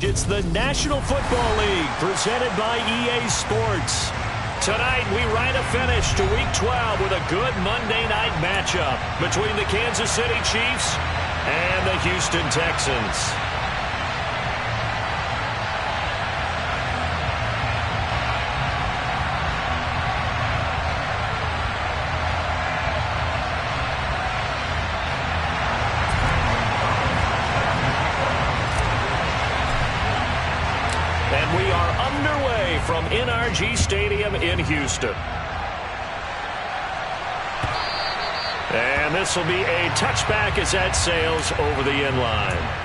It's the National Football League presented by EA Sports. Tonight, we write a finish to Week 12 with a good Monday night matchup between the Kansas City Chiefs and the Houston Texans. And we are underway from yr3 Stadium in Houston. And this will be a touchback as that sails over the end line.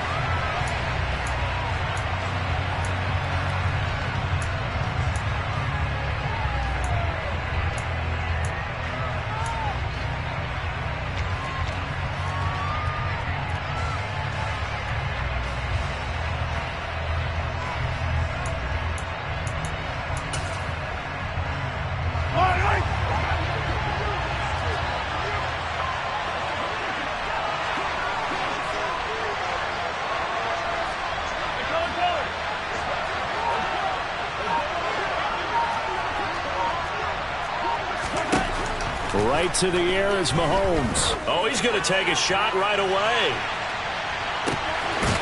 Right to the air is Mahomes. Oh, he's going to take a shot right away.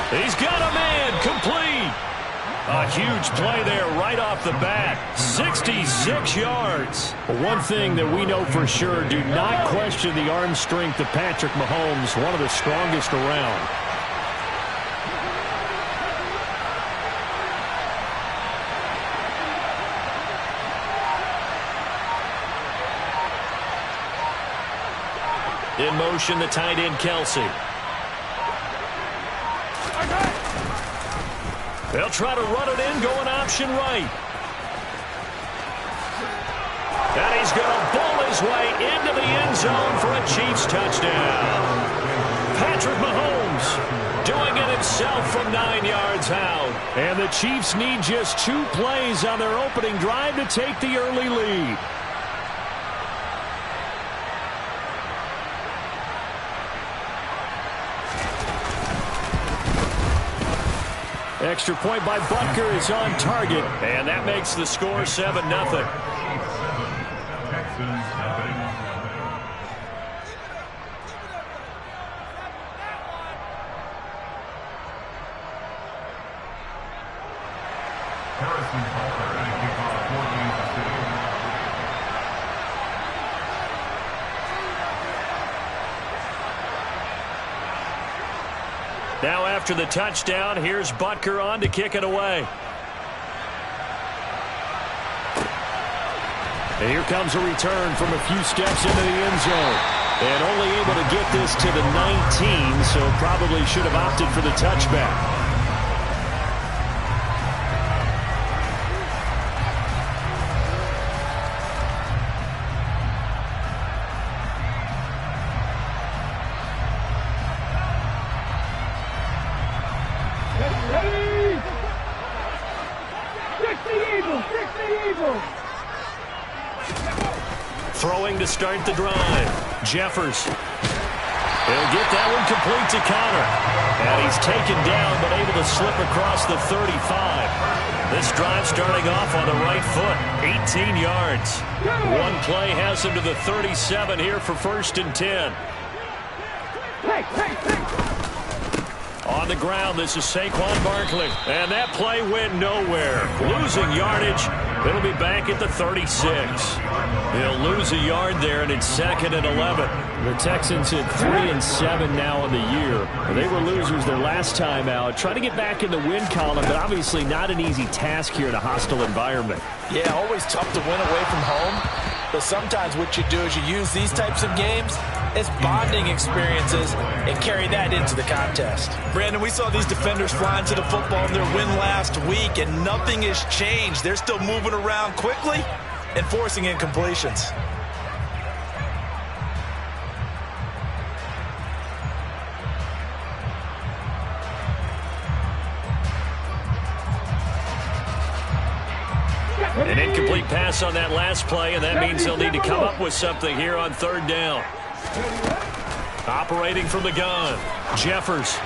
He's got a man complete. A huge play there right off the bat. 66 yards. One thing that we know for sure, do not question the arm strength of Patrick Mahomes, one of the strongest around. In motion, the tight end, Kelsey. They'll try to run it in, going option right. And he's going to bowl his way into the end zone for a Chiefs touchdown. Patrick Mahomes doing it himself from 9 yards out. And the Chiefs need just 2 plays on their opening drive to take the early lead. Extra point by Butker is on target, and that makes the score 7-0. Now after the touchdown, here's Butker on to kick it away. And here comes a return from a few steps into the end zone. And only able to get this to the 19, so probably should have opted for the touchback. Throwing to start the drive. Jeffers. He'll get that one complete to Connor. And he's taken down, but able to slip across the 35. This drive starting off on the right foot. 18 yards. One play has him to the 37 here for 1st and 10. On the ground, this is Saquon Barkley. And that play went nowhere. Losing yardage. It'll be back at the 36. He'll lose a yard there, and it's 2nd and 11. The Texans at 3-7 now in the year. They were losers their last time out. Trying to get back in the win column, but obviously not an easy task here in a hostile environment. Yeah, always tough to win away from home. But sometimes what you do is you use these types of games as bonding experiences and carry that into the contest. Brandon, we saw these defenders flying to the football in their win last week, and nothing has changed. They're still moving around quickly and forcing incompletions. An incomplete pass on that last play, and that means they'll need to come up with something here on 3rd down. Operating from the gun, Jeffers.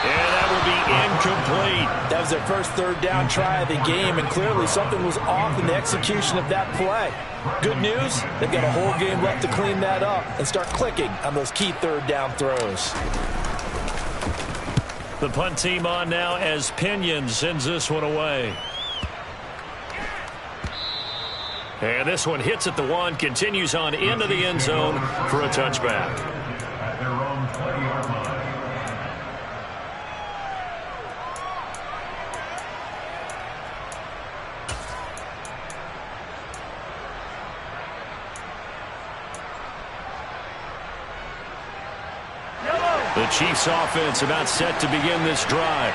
And that will be incomplete. That was their first third down try of the game, and clearly something was off in the execution of that play. Good news, they've got a whole game left to clean that up and start clicking on those key third down throws. The punt team on now as Pinion sends this one away. And this one hits at the 1, continues on into the end zone for a touchback. The Chiefs offense about set to begin this drive.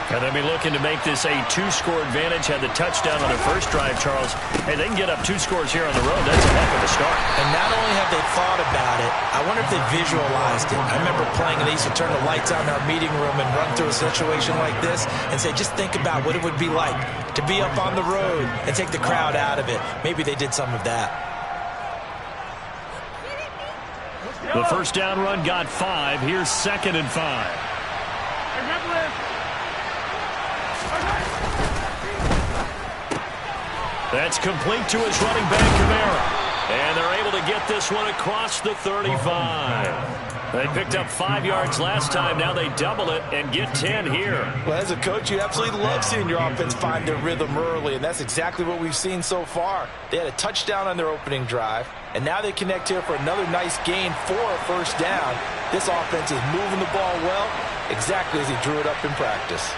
And they'll be looking to make this a 2-score advantage. Had the touchdown on their first drive, Charles. Hey, they can get up 2 scores here on the road. That's a heck of a start. And not only have they thought about it, I wonder if they visualized it. I remember playing, and they used to turn the lights on in our meeting room and run through a situation like this and say, just think about what it would be like to be up on the road and take the crowd out of it. Maybe they did some of that. The first down run got 5. Here's 2nd and 5. That's complete to his running back, Kamara. And they're able to get this one across the 35. They picked up 5 yards last time. Now they double it and get 10 here. Well, as a coach, you absolutely love seeing your offense find their rhythm early, and that's exactly what we've seen so far. They had a touchdown on their opening drive, and now they connect here for another nice gain for a first down. This offense is moving the ball well, exactly as he drew it up in practice.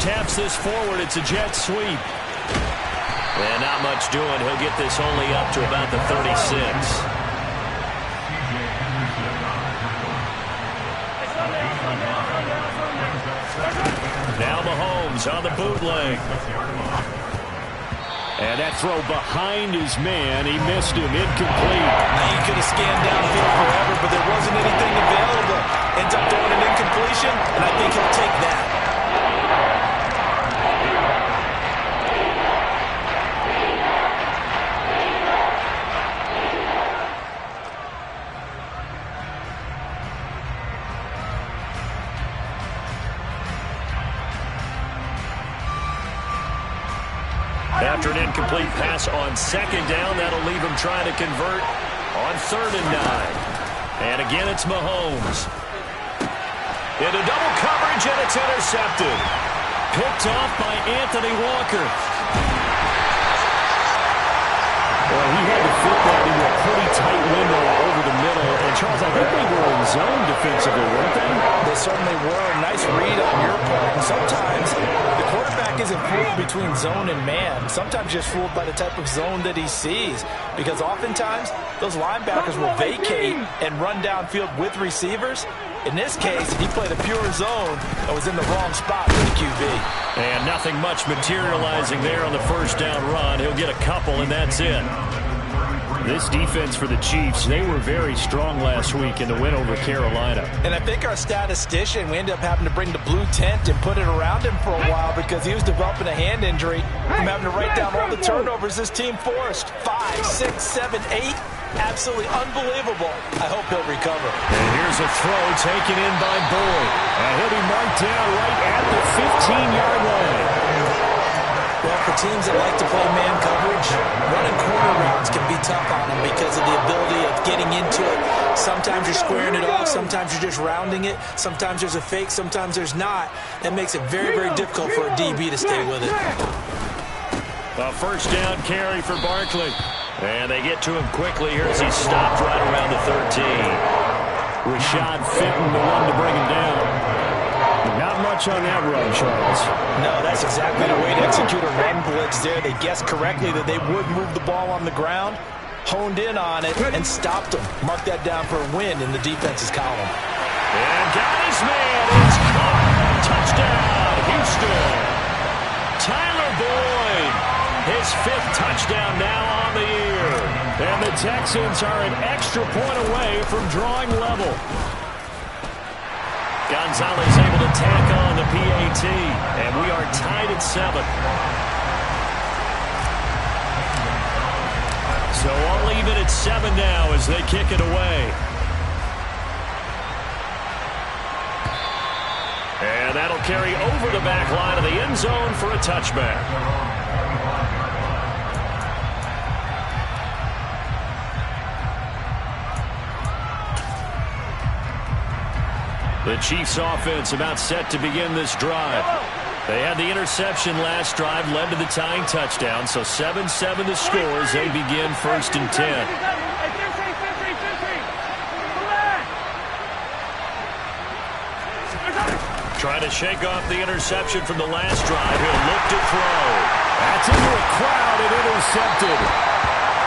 Taps this forward. It's a jet sweep. And not much doing. He'll get this only up to about the 36. Now Mahomes on the bootleg. And that throw behind his man. He missed him. Incomplete. Now you could have scanned downfield forever, but there wasn't anything available. Ends up throwing an incompletion, and I think he'll take that. After an incomplete pass on 2nd down, that'll leave him trying to convert on 3rd and 9. And again, it's Mahomes. Into double coverage, and it's intercepted. Picked off by Anthony Walker. Well, he had to fit that into a pretty tight window over the middle. And, Charles, I think they were in zone defensively, weren't they? They certainly were. Nice read on your part. And sometimes the quarterback isn't fooled between zone and man. Sometimes just fooled by the type of zone that he sees. Because oftentimes, those linebackers will vacate and run downfield with receivers. In this case, he played a pure zone and was in the wrong spot for the QB. And nothing much materializing there on the first down run. He'll get a couple, and that's it. This defense for the Chiefs, they were very strong last week in the win over Carolina. And I think our statistician, we ended up having to bring the blue tent and put it around him for a while because he was developing a hand injury from having to write down all the turnovers this team forced. 5, 6, 7, 8. Absolutely unbelievable. I hope he'll recover. And here's a throw taken in by Boyd. And he'll be marked down right at the 15-yard line. Well, for teams that like to play man coverage, running corner routes can be tough on them because of the ability of getting into it. Sometimes you're squaring it off. Sometimes you're just rounding it. Sometimes there's a fake. Sometimes there's not. That makes it very, very difficult for a DB to stay with it. A first down carry for Barkley. And they get to him quickly here as he's stopped right around the 13. Rashad Fenton, the one to bring him down. Not much on that run, Charles. No, that's exactly the way to execute a run blitz there. They guessed correctly that they would move the ball on the ground, honed in on it, and stopped them. Mark that down for a win in the defense's column. And got his man. It's caught. Touchdown, Houston. Tyler Boyd. His 5th touchdown now on the year. And the Texans are an extra point away from drawing level. Gonzalez able to tack on the PAT, and we are tied at 7. So all even at 7 now as they kick it away. And that'll carry over the back line of the end zone for a touchback. The Chiefs offense about set to begin this drive. They had the interception last drive, led to the tying touchdown. So 7-7 the score as they begin 1st and 10. Trying to shake off the interception from the last drive. He'll look to throw. That's into a crowd and intercepted.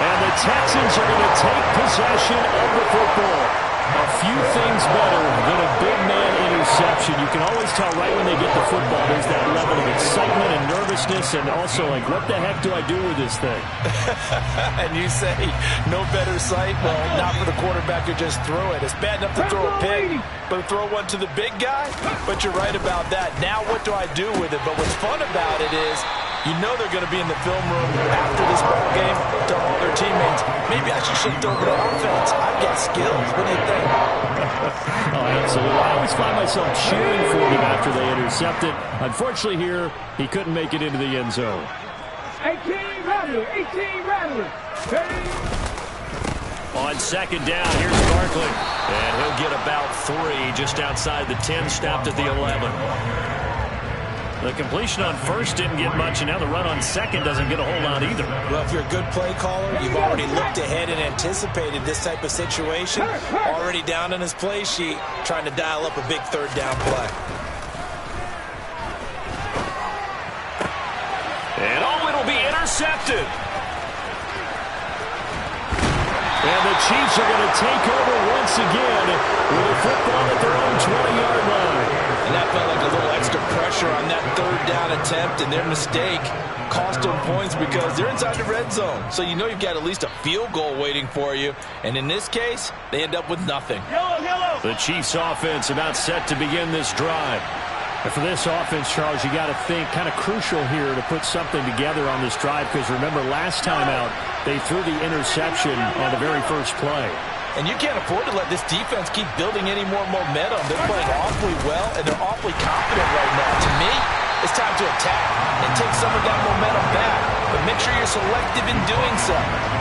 And the Texans are going to take possession of the football. A few things better than a big man interception. You can always tell right when they get the football, there's that level of excitement and nervousness, and also like, what the heck do I do with this thing? And you say, no better sight? Well, not for the quarterback to just throw it. It's bad enough to throw a pig, but throw one to the big guy? But you're right about that. Now what do I do with it? But what's fun about it is, you know they're going to be in the film room after this ball game, tell all their teammates, maybe I should shift over to offense. I've got skills. What do you think? Oh, absolutely. I always find myself cheering for him after they intercept it. Unfortunately here, he couldn't make it into the end zone. 18 Rattler. On 2nd down, here's Barkley. And he'll get about 3 just outside the 10, stopped at the 11. The completion on 1st didn't get much, and now the run on 2nd doesn't get a whole lot either. Well, if you're a good play caller, you've already looked ahead and anticipated this type of situation. Already down on his play sheet, trying to dial up a big 3rd down play. And it'll be intercepted. And the Chiefs are going to take over once again with a football at their own 20-yard line. And that felt like a little extra pressure on that 3rd down attempt, and their mistake cost them points because they're inside the red zone. So you know you've got at least a field goal waiting for you. And in this case, they end up with nothing. The Chiefs offense about set to begin this drive. And for this offense, Charles, you got to think kind of crucial here to put something together on this drive, because remember last time out, they threw the interception on the very first play. And you can't afford to let this defense keep building any more momentum. They're playing awfully well, and they're awfully confident right now. To me, it's time to attack and take some of that momentum back. But make sure you're selective in doing so.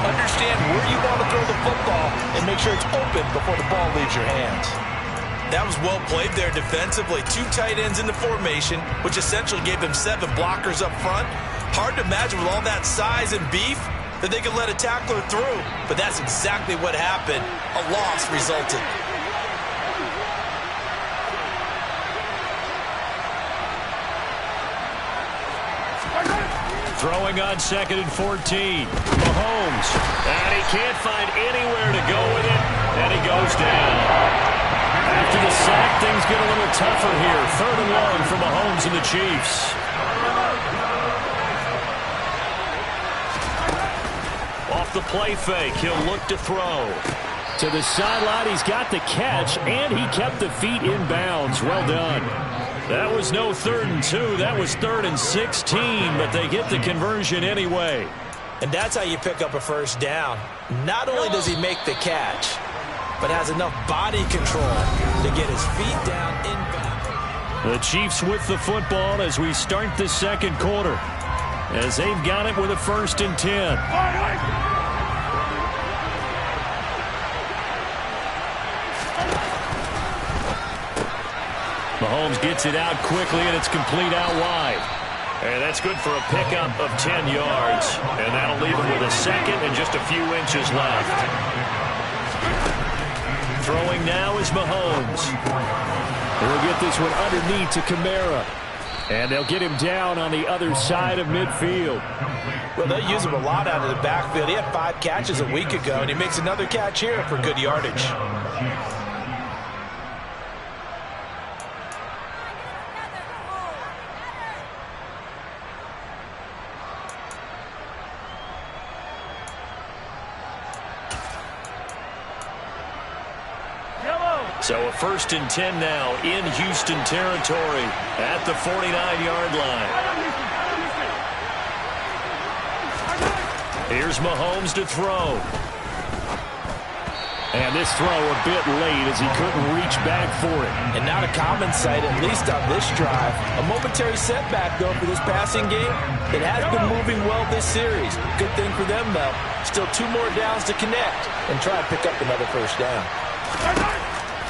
Understand where you want to throw the football and make sure it's open before the ball leaves your hands. That was well played there defensively. 2 tight ends in the formation, which essentially gave them 7 blockers up front. Hard to imagine with all that size and beef that they could let a tackler through. But that's exactly what happened. A loss resulted. Throwing on 2nd and 14. Mahomes. And he can't find anywhere to go with it. And he goes down. After the sack, things get a little tougher here. 3rd and long for Mahomes and the Chiefs. Off the play fake, he'll look to throw. To the sideline, he's got the catch, and he kept the feet in bounds. Well done. That was no 3rd and 2. That was 3rd and 16, but they get the conversion anyway. And that's how you pick up a 1st down. Not only does he make the catch, but has enough body control to get his feet down inbound. The Chiefs with the football as we start the 2nd quarter, as they've got it with a 1st and 10. Mahomes gets it out quickly, and it's complete out wide. And that's good for a pickup of 10 yards. And that'll leave him with a 2nd and just a few inches left. Throwing now is Mahomes. He'll get this one underneath to Kamara. And they'll get him down on the other side of midfield. Well, they'll use him a lot out of the backfield. He had 5 catches a week ago, and he makes another catch here for good yardage. So a 1st and 10 now in Houston territory at the 49-yard line. Here's Mahomes to throw. And this throw a bit late as he couldn't reach back for it. And not a common sight, at least on this drive. A momentary setback, though, for this passing game. It has been moving well this series. Good thing for them, though. Still 2 more downs to connect and try to pick up another 1st down.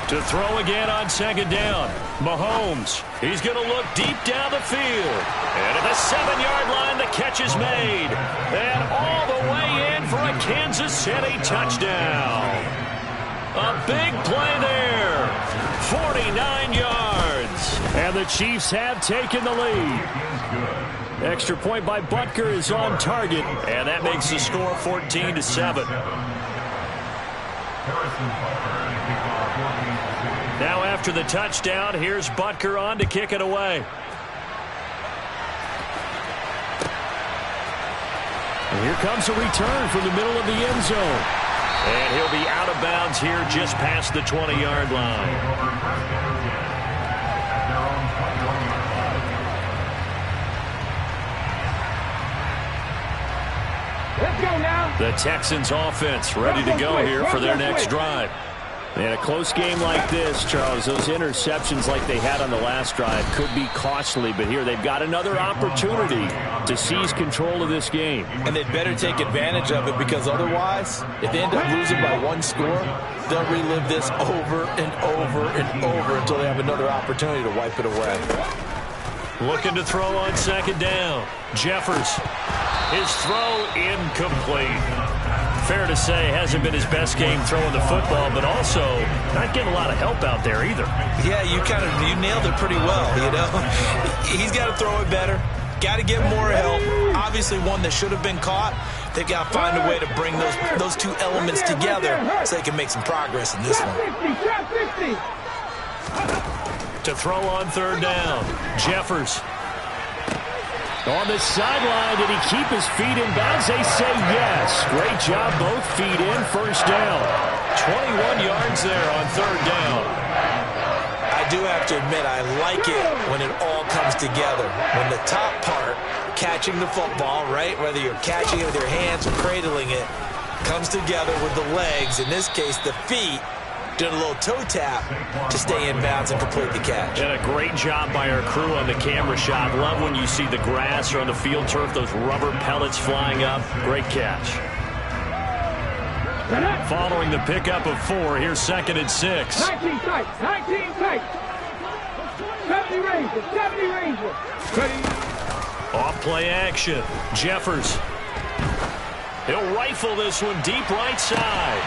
To throw again on 2nd down. Mahomes. He's going to look deep down the field. And at the 7-yard line, the catch is made. And all the way in for a Kansas City touchdown. A big play there. 49 yards. And the Chiefs have taken the lead. Extra point by Butker is on target. And that makes the score 14-7. Now after the touchdown, here's Butker on to kick it away. And here comes a return from the middle of the end zone. And he'll be out of bounds here just past the 20-yard line. Let's go now. The Texans offense ready to go here for their next drive. In a close game like this, Charles, those interceptions like they had on the last drive could be costly, but here they've got another opportunity to seize control of this game. And they'd better take advantage of it, because otherwise, if they end up losing by 1 score, they'll relive this over and over and over until they have another opportunity to wipe it away. Looking to throw on 2nd down. Jeffers. His throw incomplete. Fair to say, hasn't been his best game throwing the football, but also not getting a lot of help out there either. Yeah, you nailed it pretty well, you know. He's got to throw it better. Got to get more help. Obviously one that should have been caught. They've got to find a way to bring those 2 elements together so they can make some progress in this one. To throw on 3rd down. Jeffers. On the sideline, did he keep his feet in bounds? They say yes. Great job, both feet in, 1st down. 21 yards there on 3rd down. I do have to admit, I like it when it all comes together. When the top part, catching the football, right, whether you're catching it with your hands or cradling it, comes together with the legs, in this case the feet, doing a little toe tap to stay in bounds and complete the catch. And a great job by our crew on the camera shot. Love when you see the grass or on the field turf, those rubber pellets flying up. Great catch. Following the pickup of 4, here's 2nd and 6. 19 tight, 19 tight. 70 Rangers. Off play action. Jeffers. He'll rifle this one deep right side.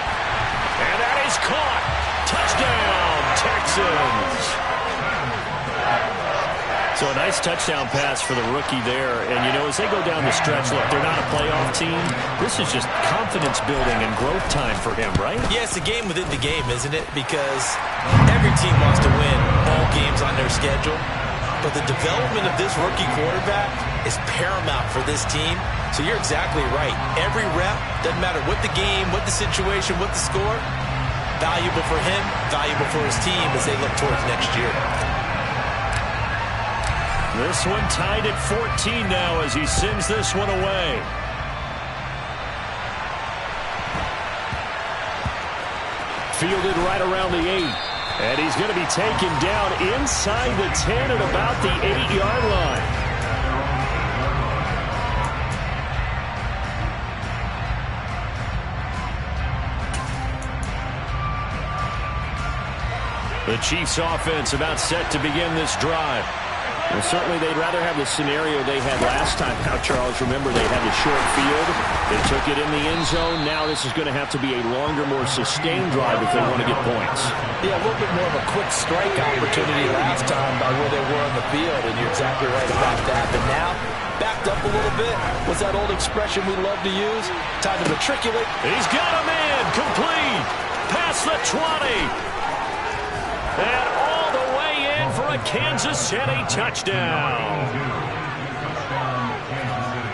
And that is caught. Touchdown, Texans. So a nice touchdown pass for the rookie there. And, you know, as they go down the stretch, look, they're not a playoff team. This is just confidence building and growth time for him, right? Yeah, it's a game within the game, isn't it? Because every team wants to win all games on their schedule. But the development of this rookie quarterback is paramount for this team. So you're exactly right. Every rep, doesn't matter what the game, what the situation, what the score, valuable for him, valuable for his team as they look towards next year. This one tied at 14 now as he sends this one away. Fielded right around the 8. And he's going to be taken down inside the 10 at about the 8-yard line. The Chiefs offense about set to begin this drive. Well, certainly they'd rather have the scenario they had last time. Now, Charles, remember they had the short field. They took it in the end zone. Now this is going to have to be a longer, more sustained drive if they want to get points. Yeah, a little bit more of a quick strike opportunity last time by where they were on the field, and you're exactly right about that. But now, backed up a little bit. What's that old expression we love to use? Time to matriculate. He's got him in. Complete. Past the 20. And all the way in for a Kansas City touchdown.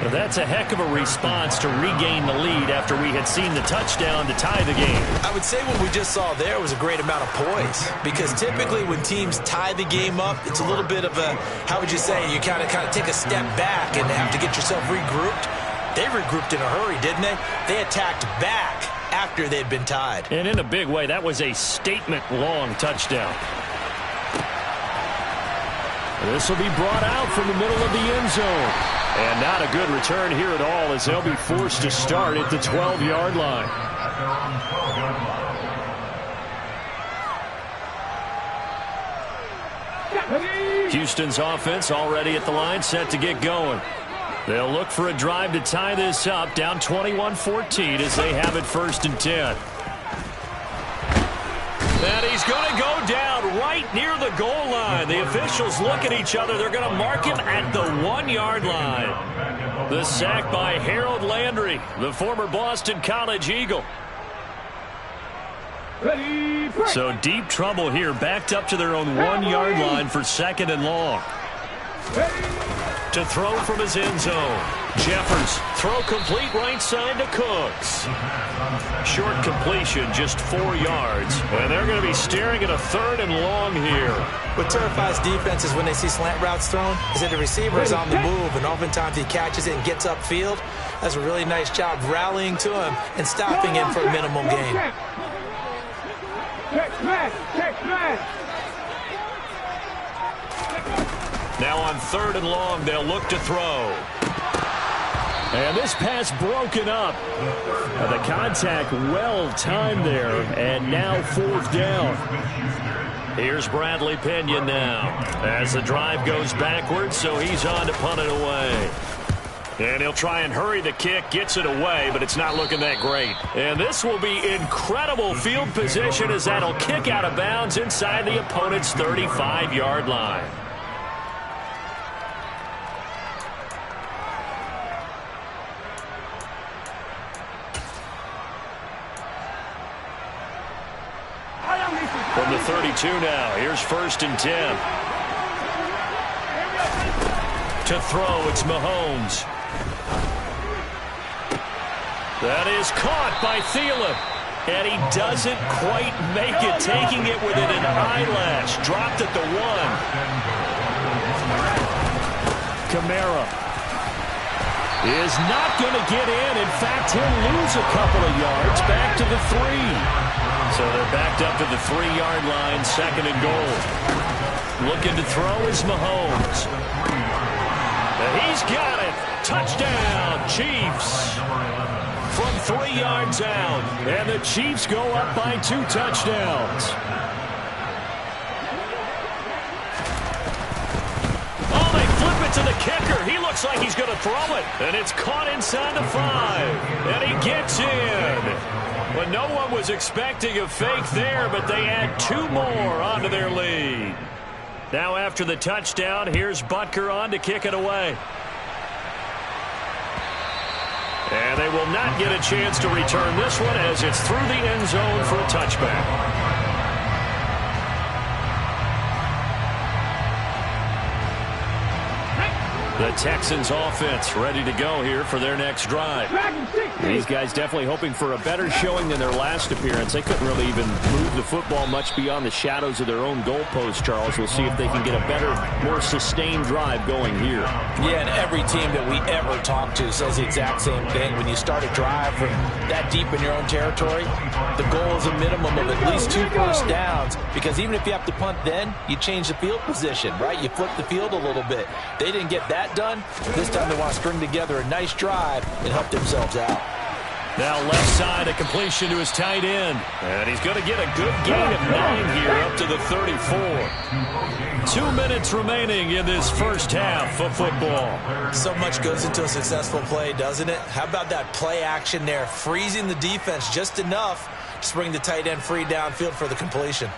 Well, that's a heck of a response to regain the lead after we had seen the touchdown to tie the game. I would say what we just saw there was a great amount of poise, because typically when teams tie the game up, it's a little bit of a, how would you say, you kind of take a step back and have to get yourself regrouped. They regrouped in a hurry, didn't they? They attacked back after they'd been tied. And in a big way, that was a statement-long touchdown. This will be brought out from the middle of the end zone. And not a good return here at all, as they'll be forced to start at the 12-yard line. Houston's offense already at the line, set to get going. They'll look for a drive to tie this up, down 21-14 as they have it 1st and 10. And he's going to go down right near the goal line. The officials look at each other. They're going to mark him at the 1-yard line. The sack by Harold Landry, the former Boston College Eagle. So deep trouble here, backed up to their own 1-yard line for 2nd and long. To throw from his end zone. Jeffers, throw complete right side to Cooks. Short completion, just 4 yards. And they're going to be staring at a 3rd and long here. What terrifies defenses when they see slant routes thrown is that the receiver is on the move, and oftentimes he catches it and gets upfield. That's a really nice job rallying to him and stopping him for a minimal gain. Now on 3rd and long, they'll look to throw. And this pass broken up. The contact well timed there, and now 4th down. Here's Bradley Pinion now as the drive goes backwards, so he's on to punt it away. And he'll try and hurry the kick, gets it away, but it's not looking that great. And this will be incredible field position as that'll kick out of bounds inside the opponent's 35-yard line. From the 32 now, here's 1st and 10. To throw, it's Mahomes. That is caught by Thielen. And he doesn't quite make it, taking it within an eyelash. Dropped at the 1. Kamara is not going to get in. In fact, he'll lose a couple of yards back to the 3. So they're backed up to the 3-yard line, 2nd and goal. Looking to throw is Mahomes. And he's got it. Touchdown, Chiefs. From 3 yards out. And the Chiefs go up by 2 touchdowns. Oh, they flip it to the kicker. He looks like he's going to throw it. And it's caught inside the 5. And he gets in. Well, no one was expecting a fake there, but they add 2 more onto their lead. Now after the touchdown, here's Butker on to kick it away. And they will not get a chance to return this one as it's through the end zone for a touchback. The Texans offense ready to go here for their next drive. These guys definitely hoping for a better showing than their last appearance. They couldn't really even move the football much beyond the shadows of their own goalpost, Charles. We'll see if they can get a better, more sustained drive going here. Yeah, and every team that we ever talk to says the exact same thing. When you start a drive from that deep in your own territory, the goal is a minimum of at least 2 first downs, because even if you have to punt then, you change the field position, right? You flip the field a little bit. They didn't get that done. This time they want to string together a nice drive and help themselves out. Now left side, a completion to his tight end. And he's going to get a good gain of 9 here up to the 34. 2 minutes remaining in this first half of football. So much goes into a successful play, doesn't it? How about that play action there, freezing the defense just enough to bring the tight end free downfield for the completion.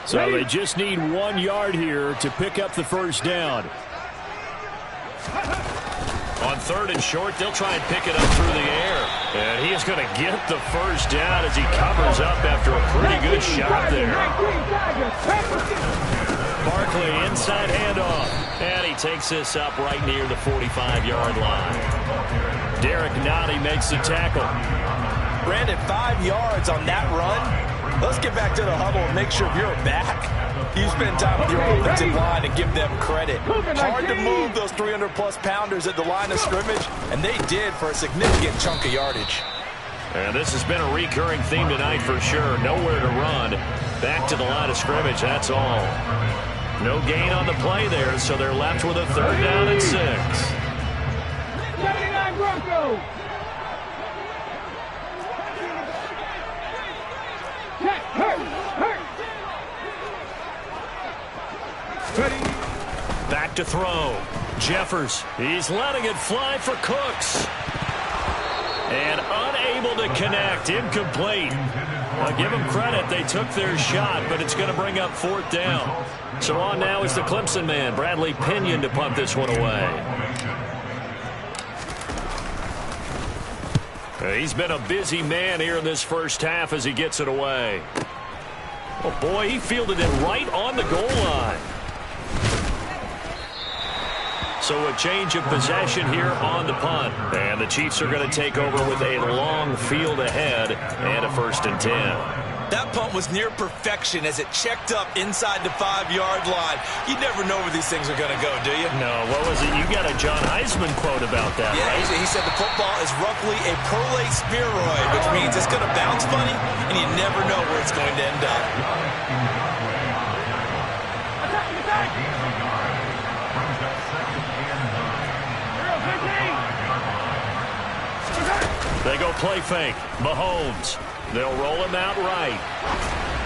So they just need 1 yard here to pick up the first down. On 3rd and short, they'll try and pick it up through the air. And he is going to get the first down as he covers up after a pretty good shot there. Barkley, inside handoff. And he takes this up right near the 45-yard line. Derek Nottie makes the tackle. Brandon, 5 yards on that run. Let's get back to the huddle and make sure if you're a back, you spend time with your offensive line and give them credit. Hard to move those 300-plus pounders at the line of scrimmage, and they did for a significant chunk of yardage. And this has been a recurring theme tonight for sure. Nowhere to run. Back to the line of scrimmage, that's all. No gain on the play there, so they're left with a 3rd down and 6. 79 Broncos. Back to throw. Jeffers. He's letting it fly for Cooks. And unable to connect. Incomplete. I'll give them credit. They took their shot, but it's going to bring up 4th down. So on now is the Clemson man, Bradley Pinion, to punt this one away. He's been a busy man here in this first half as he gets it away. Oh, boy, he fielded it right on the goal line. So a change of possession here on the punt. And the Chiefs are going to take over with a long field ahead and a 1st and 10. That punt was near perfection as it checked up inside the 5-yard line. You never know where these things are going to go, do you? No, what was it? You got a John Heisman quote about that, yeah, right? He said the football is roughly a prolate spheroid, which means it's going to bounce funny, and you never know where it's going to end up. They go play fake. Mahomes. They'll roll him out right.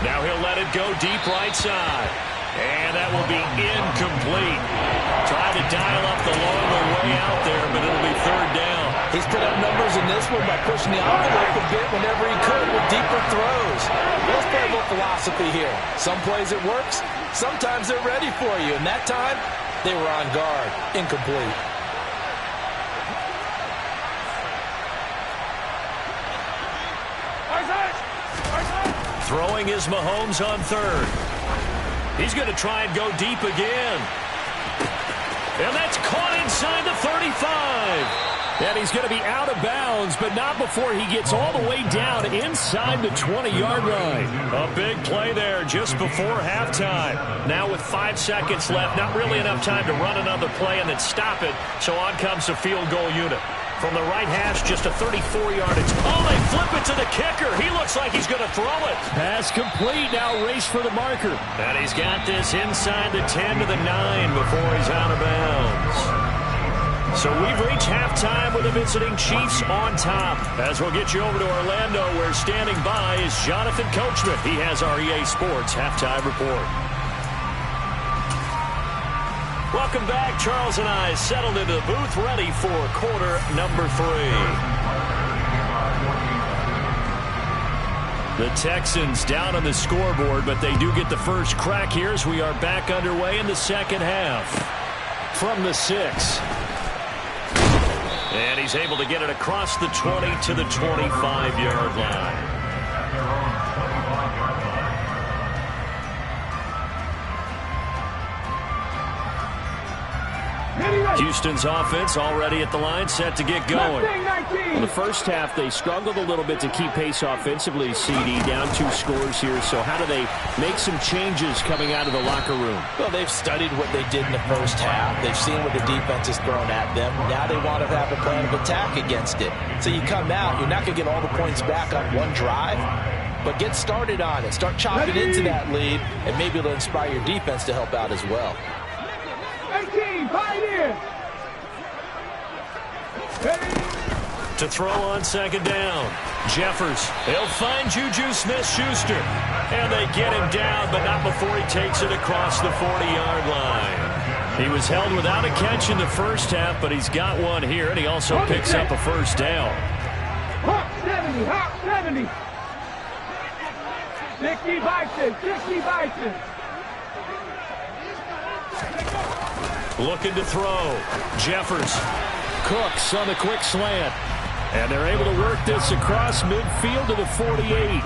Now he'll let it go deep right side. And that will be incomplete. Trying to dial up the long way out there, but it'll be 3rd down. He's put up numbers in this one by pushing the envelope a bit whenever he could with deeper throws. Let's play a little philosophy here. Some plays it works. Sometimes they're ready for you. And that time, they were on guard. Incomplete. Throwing is Mahomes on 3rd. He's going to try and go deep again. And that's caught inside the 35. And he's going to be out of bounds, but not before he gets all the way down inside the 20-yard line. A big play there just before halftime. Now with 5 seconds left, not really enough time to run another play and then stop it. So on comes the field goal unit. From the right hash, just a 34-yardage. Oh, they flip it to the kicker. He looks like he's going to throw it. Pass complete. Now race for the marker. And he's got this inside the 10 to the 9 before he's out of bounds. So we've reached halftime with the visiting Chiefs on top. As we'll get you over to Orlando, where standing by is Jonathan Coachman. He has our EA Sports halftime report. Welcome back. Charles and I settled into the booth, ready for quarter number 3. The Texans down on the scoreboard, but they do get the first crack here as we are back underway in the second half. From the 6. And he's able to get it across the 20 to the 25-yard line. Houston's offense already at the line, set to get going. In the first half, they struggled a little bit to keep pace offensively, CD, down 2 scores here. So how do they make some changes coming out of the locker room? Well, they've studied what they did in the first half. They've seen what the defense has thrown at them. Now they want to have a plan of attack against it. So you come out, you're not going to get all the points back on one drive, but get started on it. Start chopping into that lead, and maybe it'll inspire your defense to help out as well. 18, Pioneers. To throw on second down. Jeffers. He'll find Juju Smith-Schuster. And they get him down, but not before he takes it across the 40-yard line. He was held without a catch in the first half, but he's got one here, and he also picks up a first down. Hawk 70, Hawk 70. 60 Bison, 60 Bison. Looking to throw. Jeffers. Cooks on the quick slant. And they're able to work this across midfield to the 48.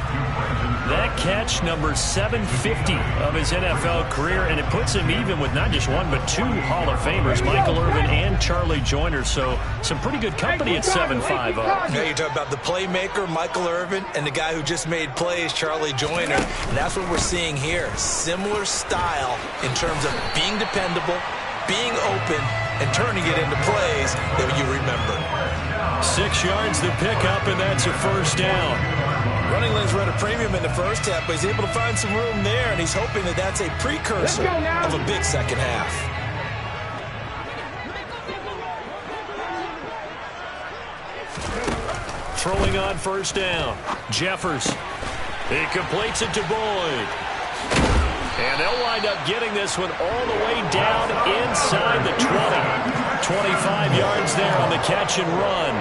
That catch, number 750 of his NFL career, and it puts him even with not just one but two Hall of Famers, Michael Irvin and Charlie Joyner. So some pretty good company at 7'5". Now you talk about the playmaker, Michael Irvin, and the guy who just made plays, Charlie Joyner. And that's what we're seeing here. Similar style in terms of being dependable, being open, and turning it into plays that you remember. 6 yards to pick up, and that's a first down. Running lanes were at a premium in the first half, but he's able to find some room there, and he's hoping that that's a precursor of a big second half. Throwing on first down. Jeffers. He completes it to Boyd. And they'll wind up getting this one all the way down inside the 20. 25 yards there on the catch and run.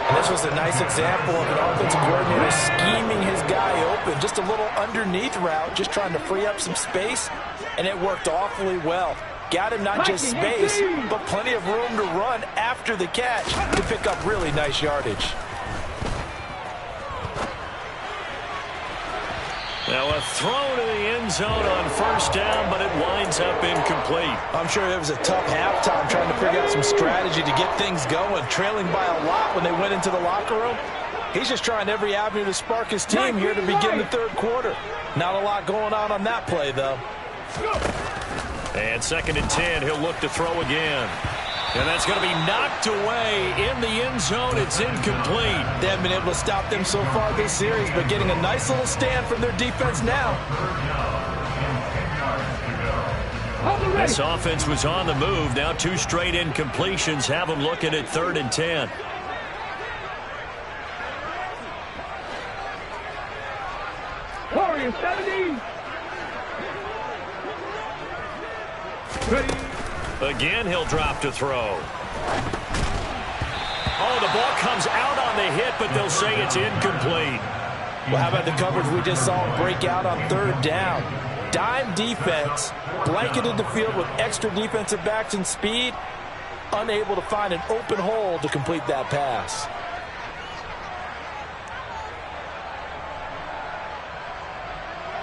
And this was a nice example of an offensive coordinator scheming his guy open. Just a little underneath route, just trying to free up some space, and it worked awfully well. Got him not just space, but plenty of room to run after the catch to pick up really nice yardage. Now a throw to the end zone on first down, but it winds up incomplete. I'm sure it was a tough halftime trying to figure out some strategy to get things going, trailing by a lot when they went into the locker room. He's just trying every avenue to spark his team here to begin the third quarter. Not a lot going on that play, though. And 2nd and 10, he'll look to throw again. And that's going to be knocked away in the end zone. It's incomplete. They haven't been able to stop them so far this series, but getting a nice little stand from their defense now. This offense was on the move. Now 2 straight incompletions have them looking at 3rd and 10. Warriors 70. Again, he'll drop to throw. Oh, the ball comes out on the hit, but they'll say it's incomplete. Well, how about the coverage we just saw him break out on 3rd down? Dime defense, blanketed the field with extra defensive backs and speed, unable to find an open hole to complete that pass.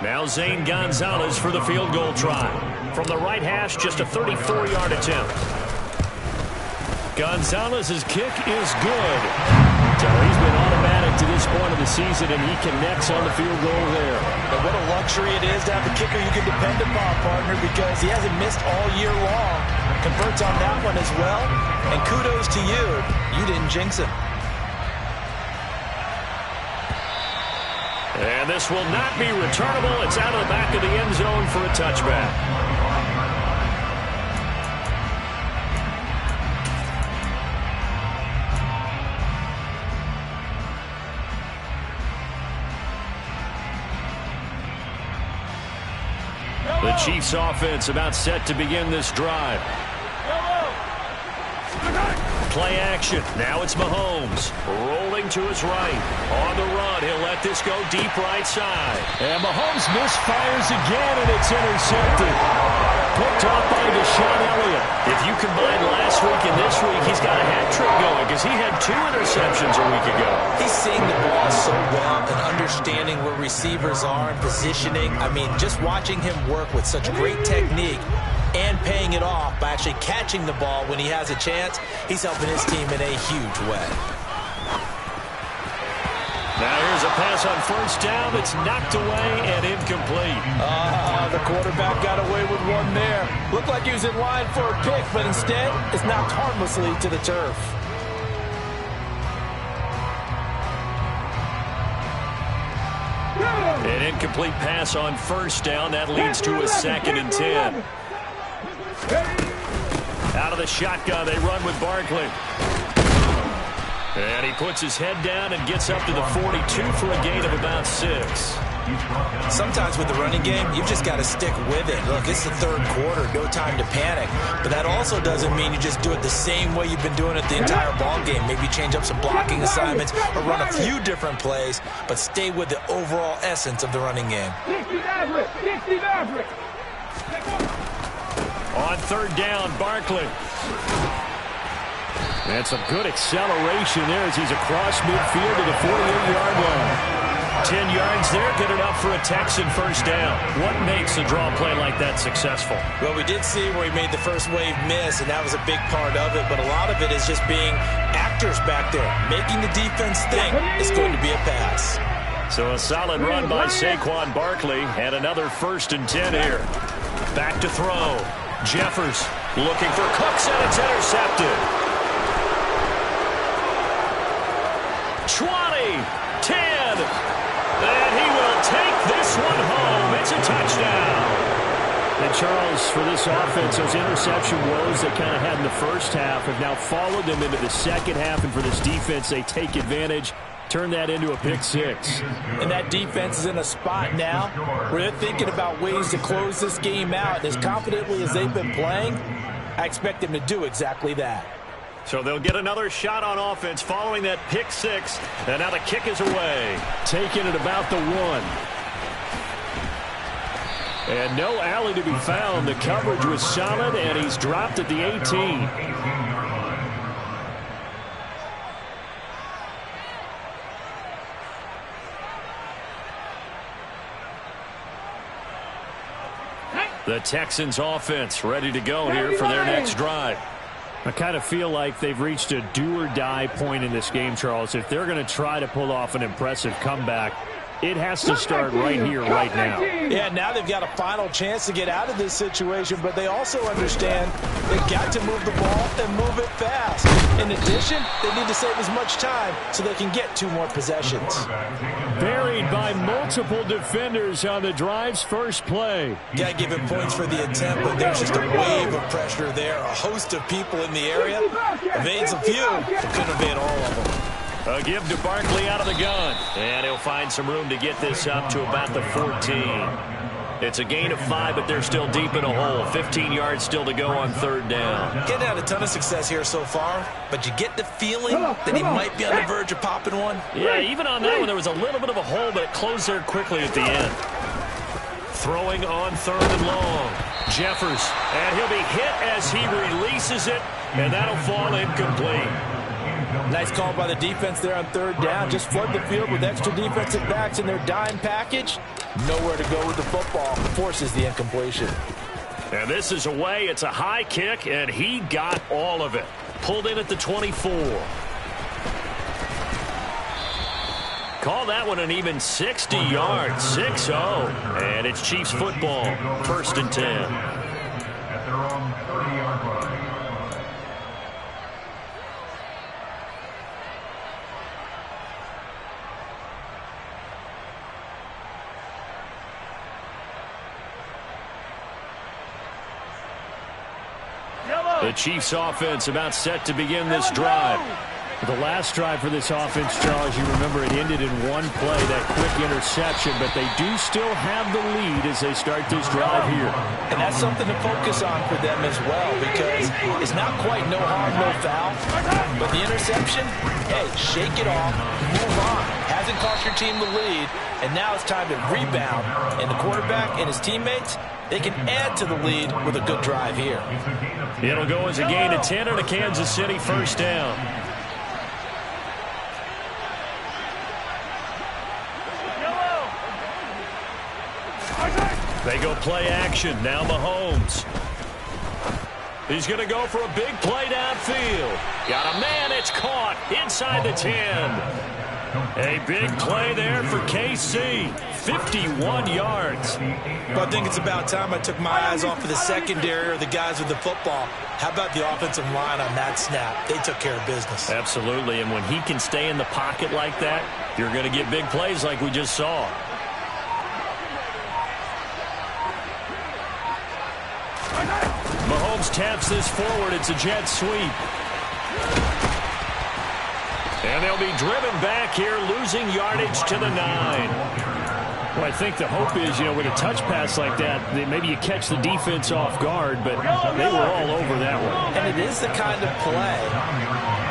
Now Zane Gonzalez for the field goal try. From the right hash, just a 34-yard attempt. Gonzalez's kick is good. So he's been automatic to this point of the season, and he connects on the field goal there. And what a luxury it is to have a kicker you can depend upon, partner, because he hasn't missed all year long. Converts on that one as well. And kudos to you. You didn't jinx him. And this will not be returnable. It's out of the back of the end zone for a touchback. The Chiefs offense about set to begin this drive. Play action. Now it's Mahomes rolling to his right. On the run, he'll let this go deep right side. And Mahomes misfires again, and it's intercepted. Picked off by Deshaun Elliott. If you combine last week and this week, he's got a hat trick going because he had 2 interceptions a week ago. He's seeing the ball so well and understanding where receivers are and positioning. I mean, just watching him work with such great technique and paying it off by actually catching the ball when he has a chance, he's helping his team in a huge way. Now here's a pass on first down that's knocked away and incomplete. The quarterback got away with one there. Looked like he was in line for a pick, but instead it's knocked harmlessly to the turf. An incomplete pass on first down. That leads to a 2nd and 10. Out of the shotgun, they run with Barkley. And he puts his head down and gets up to the 42 for a gain of about 6. Sometimes with the running game, you've just got to stick with it. Look, it's the third quarter, no time to panic. But that also doesn't mean you just do it the same way you've been doing it the entire ball game. Maybe change up some blocking assignments or run a few different plays, but stay with the overall essence of the running game. 60 Maverick, 60 Maverick. On 3rd down, Barkley. And some good acceleration there as he's across midfield to the 48-yard line. 10 yards there, good enough for a Texan first down. What makes a draw play like that successful? Well, we did see where he made the first wave miss, and that was a big part of it. But a lot of it is just being actors back there, making the defense think it's going to be a pass. So a solid run by Saquon Barkley, and another 1st and 10 here. Back to throw. Jeffers looking for Cooks, and it's intercepted. 20, 10, and he will take this one home. It's a touchdown. And Charles, for this offense, those interception woes they kind of had in the first half have now followed them into the second half, and for this defense, they take advantage. Turn that into a pick 6. And that defense is in a spot now where they're thinking about ways to close this game out. And as confidently as they've been playing, I expect them to do exactly that. So they'll get another shot on offense following that pick 6. And now the kick is away. Taking it about the 1. And no alley to be found. The coverage was solid, and he's dropped at the 18. The Texans offense ready to go here for their next drive. I kind of feel like they've reached a do-or-die point in this game, Charles. If they're going to try to pull off an impressive comeback, it has to start right here, right now. Yeah, now they've got a final chance to get out of this situation, but they also understand they've got to move the ball and move it fast. In addition, they need to save as much time so they can get 2 more possessions. Buried by multiple defenders on the drive's first play. Got to give him points for the attempt, but there's just a wave of pressure there. A host of people in the area. Evades a few, but couldn't evade all of them. A give to Barkley out of the gun. And he'll find some room to get this up to about the 14. It's a gain of 5, but they're still deep in a hole. 15 yards still to go on 3rd down. Getting had a ton of success here so far, but you get the feeling that he might be on the verge of popping one. Yeah, even on that one, there was a little bit of a hole, but it closed there quickly at the end. Throwing on 3rd and long. Jeffers, and he'll be hit as he releases it, and that'll fall incomplete. Nice call by the defense there on 3rd down. Just flood the field with extra defensive backs in their dime package. Nowhere to go with the football. Forces the incompletion. And this is away. It's a high kick, and he got all of it. Pulled in at the 24. Call that one an even 60 yards. 6-0. And it's Chiefs football. 1st and 10. At their own 30-yard line. The Chiefs offense about set to begin this drive. The last drive for this offense, Charles, you remember it ended in one play, that quick interception, but they do still have the lead as they start this drive here. And that's something to focus on for them as well, because it's not quite no harm, no foul, but the interception, hey, shake it off, move on. Hasn't cost your team the lead, and now it's time to rebound. And the quarterback and his teammates, they can add to the lead with a good drive here. It'll go as a gain of 10 and a Kansas City 1st down. They go play action. Now Mahomes. He's going to go for a big play downfield. Got a man. It's caught inside the 10. A big play there for KC. 51 yards. Well, I think it's about time I took my eyes off of the secondary or the guys with the football. How about the offensive line on that snap? They took care of business. Absolutely, and when he can stay in the pocket like that, you're going to get big plays like we just saw. Mahomes taps this forward. It's a jet sweep. And they'll be driven back here, losing yardage to the 9. Well, I think the hope is, with a touch pass like that, maybe you catch the defense off guard, but they were all over that one. And it is the kind of play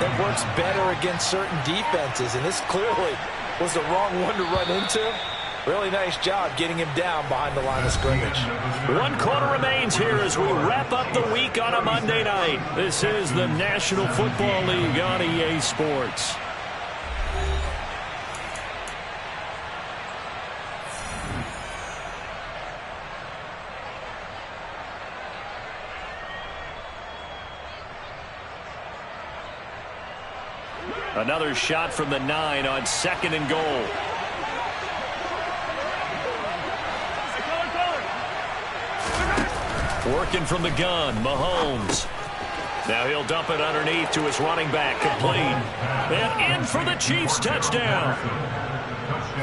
that works better against certain defenses, and this clearly was the wrong one to run into. Really nice job getting him down behind the line of scrimmage. 1 quarter remains here as we wrap up the week on a Monday night. This is the National Football League on EA Sports. Another shot from the 9 on 2nd and goal. Working from the gun, Mahomes. Now he'll dump it underneath to his running back, complete. And in for the Chiefs touchdown.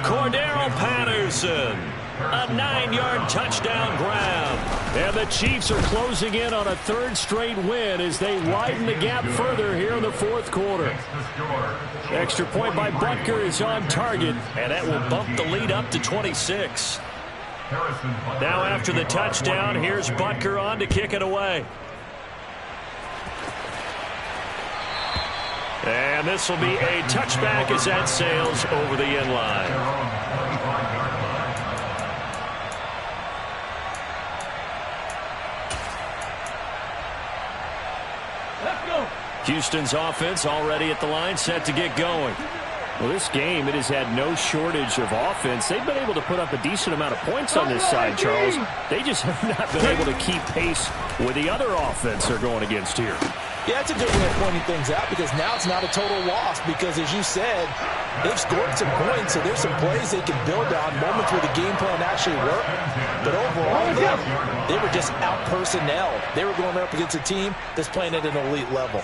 Cordero Patterson. A 9-yard touchdown grab. And the Chiefs are closing in on a 3rd straight win as they widen the gap further here in the 4th quarter. Extra point by Butker is on target, and that will bump the lead up to 26. Now after the touchdown, here's Butker on to kick it away. And this will be a touchback as that sails over the end line. Houston's offense already at the line, set to get going. Well, this game, it has had no shortage of offense. They've been able to put up a decent amount of points on this side, Charles. They just have not been able to keep pace with the other offense they're going against here. Yeah, it's a good way of pointing things out because now it's not a total loss because, as you said, they've scored some points, so there's some plays they can build on, moments where the game plan actually worked. But overall, they were just out-personnel. They were going up against a team that's playing at an elite level.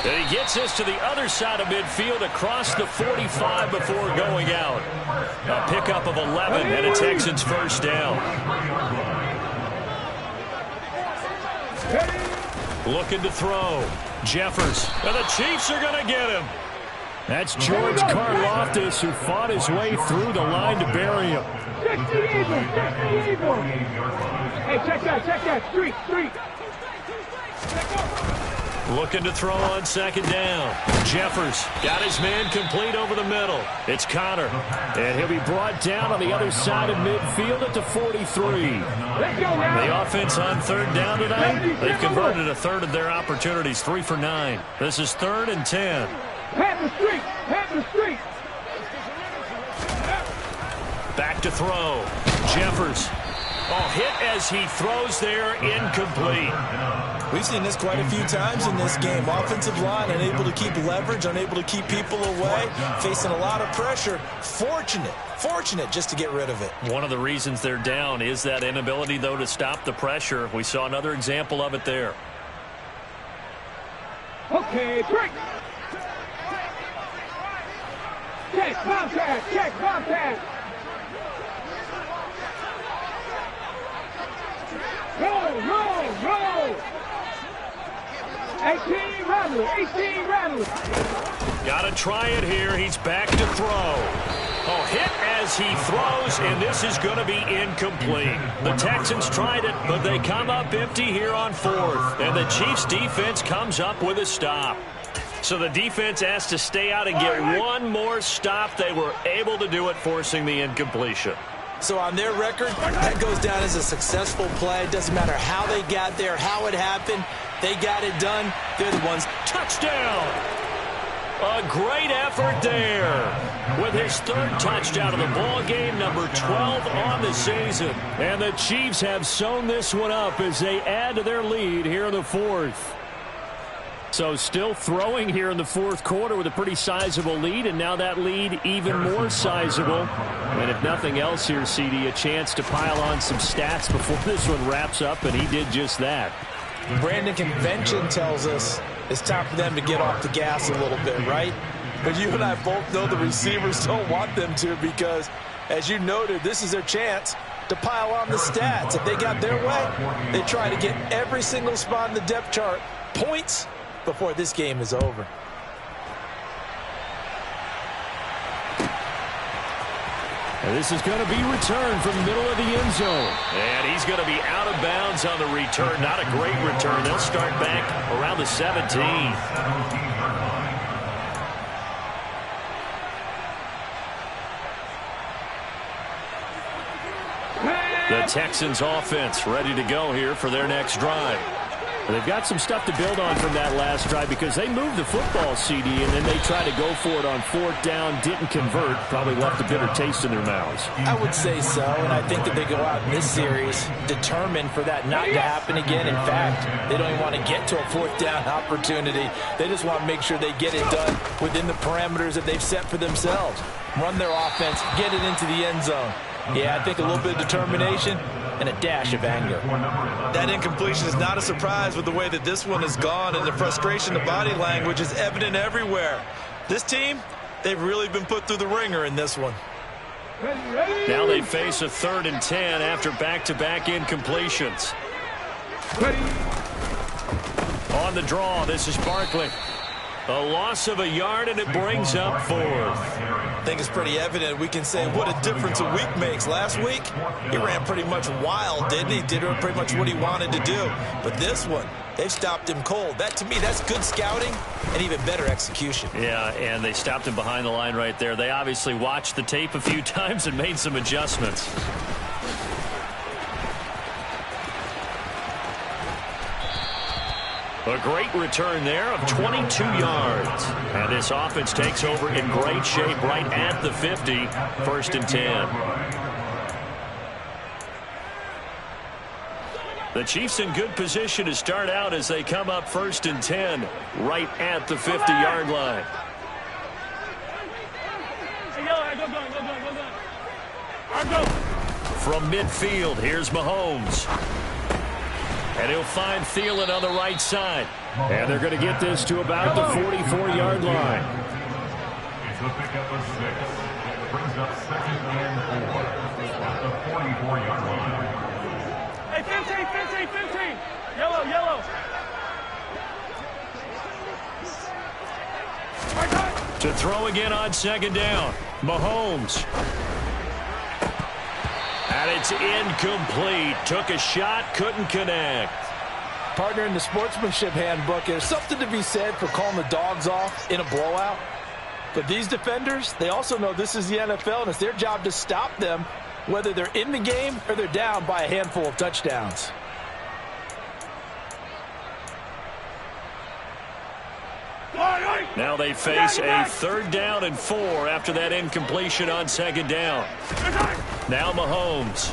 And he gets us to the other side of midfield across the 45 before going out. A pickup of 11 and a Texans first down. Looking to throw. Jeffers. And the Chiefs are going to get him. That's George Karlaftis, who fought his way through the line to bury him. Hey, check that. Street. Looking to throw on 2nd down. Jeffers got his man complete over the middle. It's Connor. And he'll be brought down on the other side of midfield at the 43. The offense on 3rd down tonight, they've converted a 1/3 of their opportunities, 3 for 9. This is 3rd and 10. Pat the street. Back to throw. Jeffers. Hit as he throws there, incomplete. We've seen this quite a few times in this game. Offensive line unable to keep leverage, unable to keep people away, facing a lot of pressure. Fortunate just to get rid of it. One of the reasons they're down is that inability, though, to stop the pressure. We saw another example of it there. Okay, break. Check, bomb pass. Roll. 18 rattle. Got to try it here. He's back to throw. Hit as he throws, and this is going to be incomplete. The Texans tried it, but they come up empty here on 4th. And the Chiefs defense comes up with a stop. So the defense has to stay out and get one more stop. They were able to do it, forcing the incompletion. So on their record, that goes down as a successful play. It doesn't matter how they got there, how it happened. They got it done. They're the ones. Touchdown! A great effort there with his 3rd touchdown of the ball game, number 12 on the season. And the Chiefs have sewn this one up as they add to their lead here in the 4th. So still throwing here in the 4th quarter with a pretty sizable lead, and now that lead even more sizable. And if nothing else here, CD, a chance to pile on some stats before this one wraps up, and he did just that. Brandon, convention tells us it's time for them to get off the gas a little bit, right? But you and I both know the receivers don't want them to because, as you noted, this is their chance to pile on the stats. If they got their way, they try to get every single spot in the depth chart points before this game is over. And this is going to be returned from the middle of the end zone. And he's going to be out of bounds on the return. Not a great return. They'll start back around the 17. The Texans offense ready to go here for their next drive. They've got some stuff to build on from that last drive because they moved the football, CD, and then they tried to go for it on fourth down, didn't convert, probably left a bitter taste in their mouths. I would say so, and I think that they go out in this series determined for that not to happen again. In fact, they don't even want to get to a fourth down opportunity. They just want to make sure they get it done within the parameters that they've set for themselves. Run their offense, get it into the end zone. Yeah, I think a little bit of determination and a dash of anger. That incompletion is not a surprise with the way that this one has gone, and the frustration, the body language is evident everywhere. This team, they've really been put through the ringer in this one. Now they face a 3rd and 10 after back-to-back incompletions. On the draw, this is Barkley. A loss of a yard, and it brings up 4th. I think it's pretty evident. We can say what a difference a week makes. Last week, he ran pretty much wild, didn't he? Did pretty much what he wanted to do. But this one, they've stopped him cold. That, to me, that's good scouting and even better execution. Yeah, and they stopped him behind the line right there. They obviously watched the tape a few times and made some adjustments. A great return there of 22 yards. And this offense takes over in great shape right at the 50. 1st and 10. The Chiefs in good position to start out as they come up 1st and 10 right at the 50-yard line. From midfield, here's Mahomes. And he'll find Thielen on the right side. And they're going to get this to about the 44-yard line. It's a pickup of 6. Brings up 2nd and 4 at the 44-yard line. Hey, 15. Yellow. To throw again on 2nd down. Mahomes. And it's incomplete. Took a shot, couldn't connect. Partner, in the sportsmanship handbook, there's something to be said for calling the dogs off in a blowout. But these defenders, they also know this is the NFL, and it's their job to stop them, whether they're in the game or they're down by a handful of touchdowns. Now they face a 3rd down and 4 after that incompletion on 2nd down. Now Mahomes.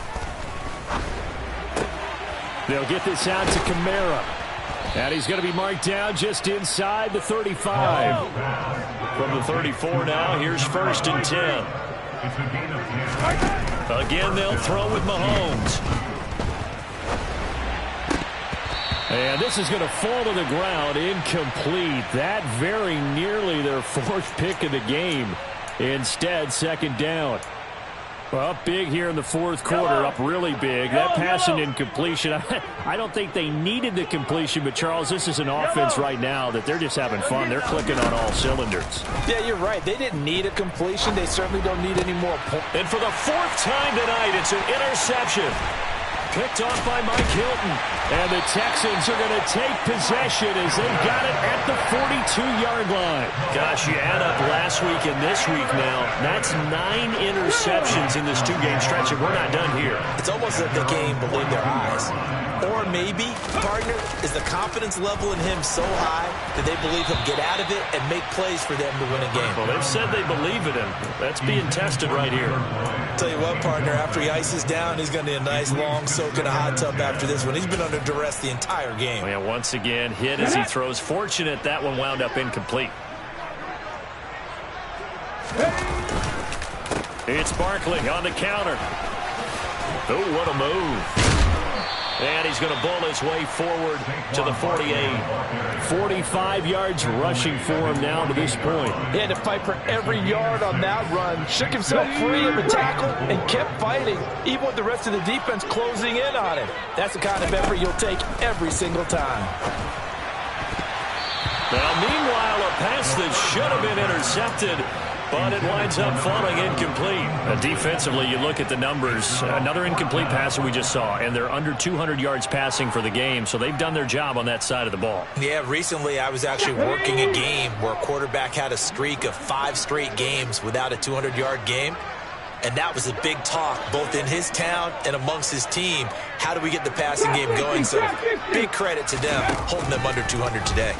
They'll get this out to Kamara. And he's going to be marked down just inside the 35. From the 34 now, here's 1st and 10. It's a gain of 10. Again, they'll throw with Mahomes. And this is going to fall to the ground, incomplete. That very nearly their 4th pick of the game. Instead, 2nd down. Well, up big here in the 4th quarter, up really big. That pass and incompletion, I don't think they needed the completion, but Charles, this is an offense right now that they're just having fun. They're clicking on all cylinders. Yeah, you're right. They didn't need a completion. They certainly don't need any more points. And for the 4th time tonight, it's an interception. Picked off by Mike Hilton. And the Texans are going to take possession as they've got it at the 42-yard line. Gosh, you add up last week and this week now. That's 9 interceptions in this 2-game stretch, and we're not done here. It's almost as if they can't even believe their eyes. Or maybe, partner, is the confidence level in him so high that they believe he'll get out of it and make plays for them to win a game. Well, they've said they believe in him. That's being tested right here. Tell you what, partner, after he ices down, he's going to need a nice long soak in a hot tub after this one. He's been under duress the entire game. Well, yeah, once again, hit as he throws. Fortunate that one wound up incomplete. It's Barkley on the counter. Oh, what a move. And he's going to bull his way forward to the 48. 45 yards rushing for him now to this point. He had to fight for every yard on that run. Shook himself free of the tackle and kept fighting, even with the rest of the defense closing in on him. That's the kind of effort you'll take every single time. Now, meanwhile, a pass that should have been intercepted, but it winds up falling incomplete. Defensively, you look at the numbers. Another incomplete pass that we just saw, and they're under 200 yards passing for the game, so they've done their job on that side of the ball. Yeah, recently I was actually working a game where a quarterback had a streak of 5 straight games without a 200-yard game. And that was a big talk, both in his town and amongst his team. How do we get the passing game going? So big credit to them, holding them under 200 today.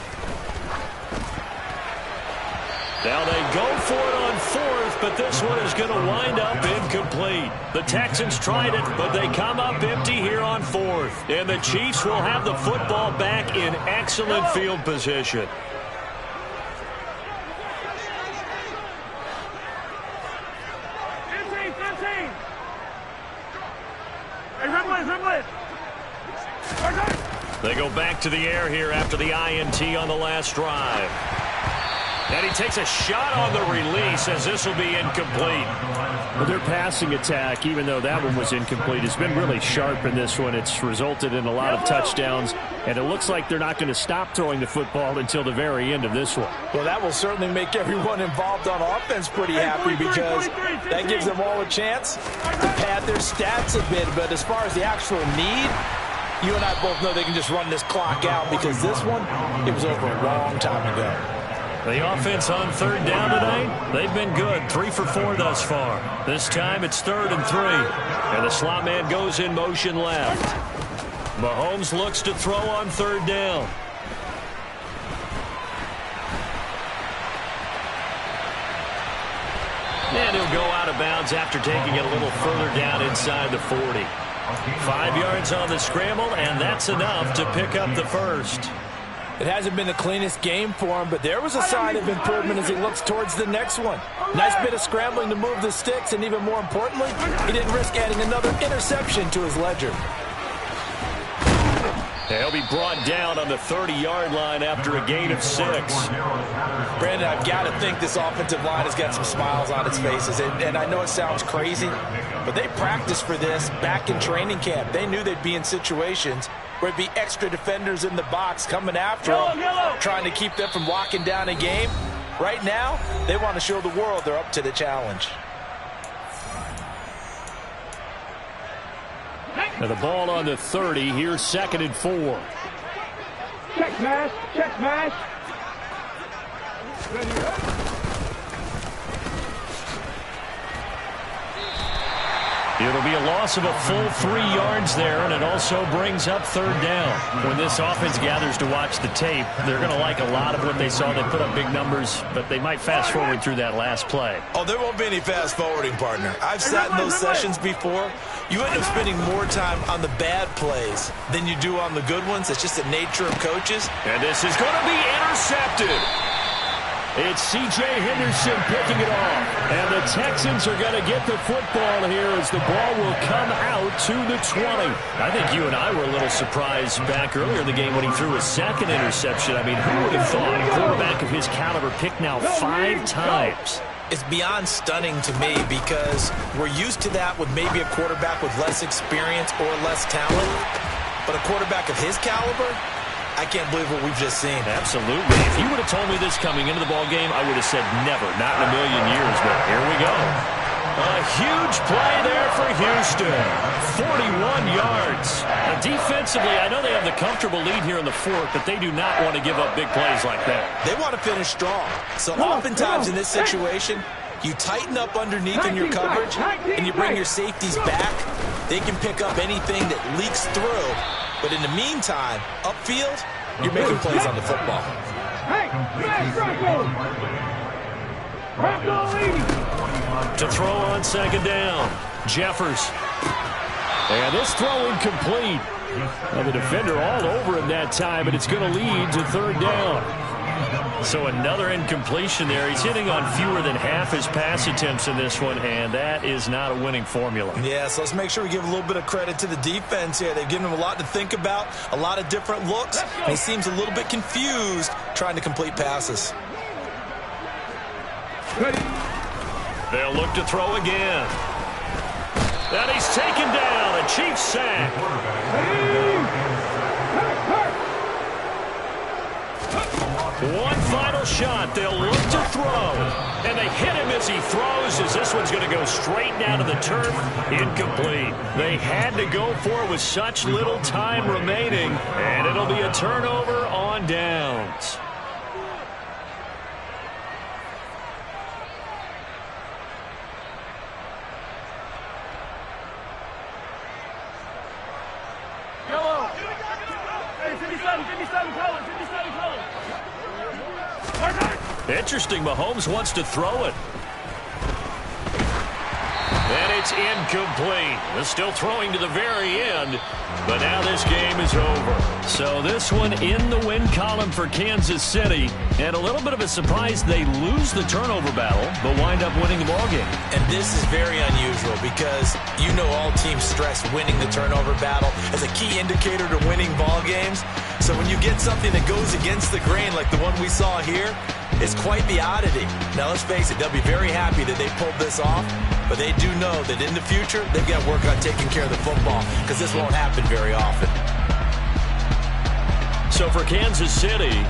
Now they go for it on 4th, but this one is going to wind up incomplete. The Texans tried it, but they come up empty here on 4th. And the Chiefs will have the football back in excellent field position. They go back to the air here after the INT on the last drive. And he takes a shot on the release as this will be incomplete. Well, their passing attack, even though that one was incomplete, has been really sharp in this one. It's resulted in a lot of touchdowns, and it looks like they're not going to stop throwing the football until the very end of this one. Well, that will certainly make everyone involved on offense pretty happy because that gives them all a chance to pad their stats a bit. But as far as the actual need, you and I both know they can just run this clock out because this one, it was over a long time ago. The offense on 3rd down tonight, they've been good. 3 for 4 thus far. This time it's 3rd and 3. And the slot man goes in motion left. Mahomes looks to throw on 3rd down. And he'll go out of bounds after taking it a little further down inside the 40. 5 yards on the scramble, and that's enough to pick up the first. It hasn't been the cleanest game for him, but there was a sign of improvement as he looks towards the next one. Nice bit of scrambling to move the sticks, and even more importantly, he didn't risk adding another interception to his ledger. He'll be brought down on the 30-yard line after a gain of 6. Brandon, I've got to think this offensive line has got some smiles on its faces, and I know it sounds crazy, but they practiced for this back in training camp. They knew they'd be in situations where it'd be extra defenders in the box coming after them, trying to keep them from locking down a game. Right now, they want to show the world they're up to the challenge. Now the ball on the 30. Here's 2nd and 4. Check smash, check smash. It'll be a loss of a full 3 yards there, and it also brings up 3rd down. When this offense gathers to watch the tape, they're going to like a lot of what they saw. They put up big numbers, but they might fast forward through that last play. Oh, there won't be any fast forwarding, partner. I've sat in those sessions before. You end up spending more time on the bad plays than you do on the good ones. It's just the nature of coaches. And this is going to be intercepted. It's C.J. Henderson picking it off. And the Texans are going to get the football here as the ball will come out to the 20. I think you and I were a little surprised back earlier in the game when he threw his 2nd interception. I mean, who would have thought a quarterback of his caliber picked now 5 times? It's beyond stunning to me because we're used to that with maybe a quarterback with less experience or less talent. But a quarterback of his caliber, I can't believe what we've just seen. Absolutely. If you would have told me this coming into the ball game, I would have said never, not in a million years. But here we go. A huge play there for Houston. 41 yards. Now, defensively, I know they have the comfortable lead here in the 4th, but they do not want to give up big plays like that. They want to finish strong. So oftentimes in this situation, you tighten up underneath in your coverage, and you bring your safeties back. They can pick up anything that leaks through. But in the meantime, upfield, you're making plays on the football. To throw on 2nd down, Jeffers. And this throw incomplete. Well, the defender all over him that time, but it's going to lead to 3rd down. So another incompletion there. He's hitting on fewer than half his pass attempts in this one, and that is not a winning formula. Yeah, so let's make sure we give a little bit of credit to the defense here. They've given him a lot to think about, a lot of different looks, and he seems a little bit confused trying to complete passes. They'll look to throw again. And he's taken down. A Chiefs sack. One final shot. They'll look to throw. And they hit him as he throws, as this one's going to go straight down to the turf. Incomplete. They had to go for it with such little time remaining. And it'll be a turnover on downs. Interesting, Mahomes wants to throw it. And it's incomplete. They're still throwing to the very end, but now this game is over. So this one in the win column for Kansas City. And a little bit of a surprise, they lose the turnover battle, but wind up winning the ballgame. And this is very unusual because you know all teams stress winning the turnover battle as a key indicator to winning ball games. So when you get something that goes against the grain like the one we saw here, it's quite the oddity. Now, let's face it, they'll be very happy that they pulled this off, but they do know that in the future, they've got to work on taking care of the football because this won't happen very often. So for Kansas City,